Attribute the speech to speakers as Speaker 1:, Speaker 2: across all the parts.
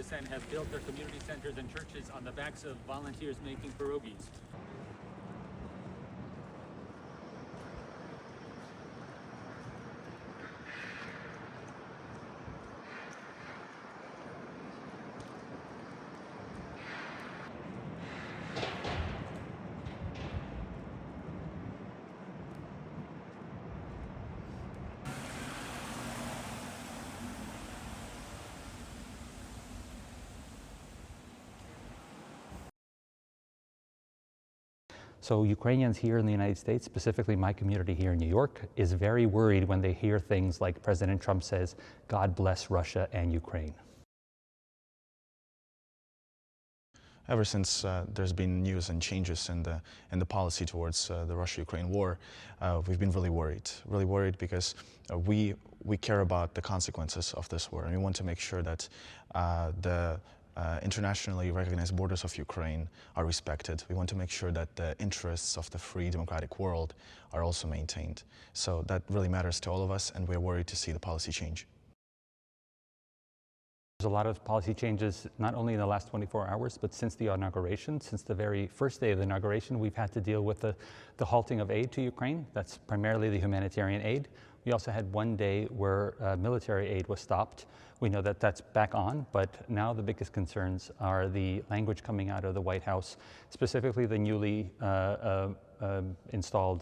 Speaker 1: And have built their community centers and churches on the backs of volunteers making pierogies.
Speaker 2: So Ukrainians here in the United States, specifically my community here in New York, is very worried when they hear things like President Trump says, "God bless Russia and Ukraine."
Speaker 3: Ever since there's been news and changes in the policy towards the Russia-Ukraine war, we've been really worried because we care about the consequences of this war, and we want to make sure that the internationally recognized borders of Ukraine are respected. We want to make sure that the interests of the free democratic world are also maintained. So that really matters to all of us, and we're worried to see the policy change.
Speaker 2: There's a lot of policy changes, not only in the last 24 hours, but since the inauguration. Since the very first day of the inauguration, we've had to deal with the halting of aid to Ukraine. That's primarily the humanitarian aid. We also had one day where military aid was stopped. We know that that's back on, but now the biggest concerns are the language coming out of the White House, specifically the newly installed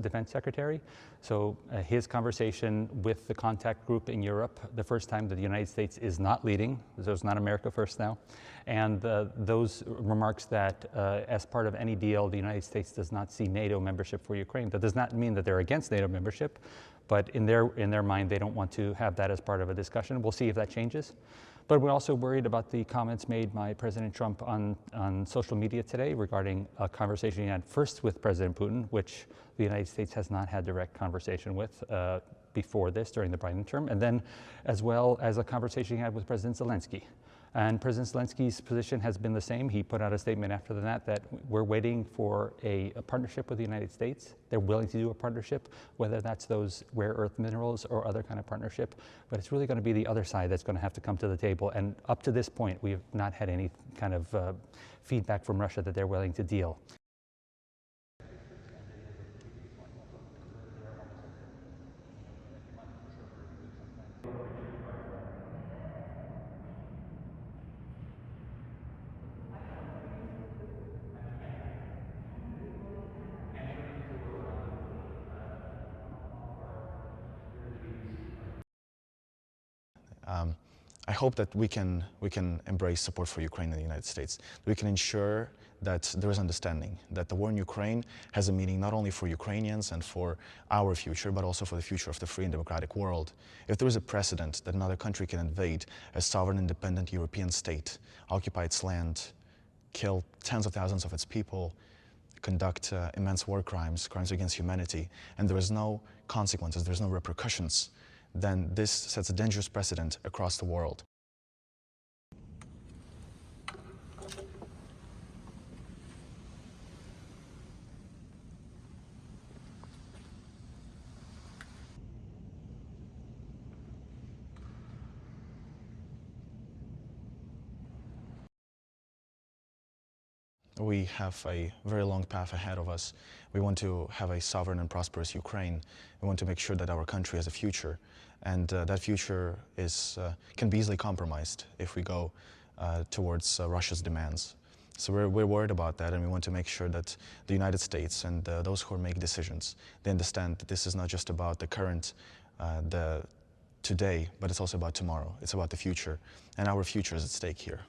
Speaker 2: defense secretary. So his conversation with the contact group in Europe, the first time that the United States is not leading, so it's not America first now, and those remarks that as part of any deal, the United States does not see NATO membership for Ukraine. That does not mean that they're against NATO membership, but in their mind, they don't want to have that as part of a discussion. We'll see if that changes. But we're also worried about the comments made by President Trump on social media today regarding a conversation he had first with President Putin, which the United States has not had direct conversation with before this, during the Biden term, and then as well as a conversation he had with President Zelensky. And President Zelensky's position has been the same. He put out a statement after that we're waiting for a partnership with the United States. They're willing to do a partnership, whether that's those rare earth minerals or other kind of partnership. But it's really going to be the other side that's going to have to come to the table. And up to this point, we have not had any kind of feedback from Russia that they're willing to deal.
Speaker 3: I hope that we can embrace support for Ukraine in the United States. We can ensure that there is understanding, that the war in Ukraine has a meaning not only for Ukrainians and for our future, but also for the future of the free and democratic world. If there is a precedent that another country can invade a sovereign, independent European state, occupy its land, kill tens of thousands of its people, conduct immense war crimes, crimes against humanity, and there is no consequences, there's no repercussions, then this sets a dangerous precedent across the world. We have a very long path ahead of us. We want to have a sovereign and prosperous Ukraine. We want to make sure that our country has a future, and that future can be easily compromised if we go towards Russia's demands. So we're worried about that, and we want to make sure that the United States and those who make decisions, they understand that this is not just about the current, the today, but it's also about tomorrow. It's about the future, and our future is at stake here.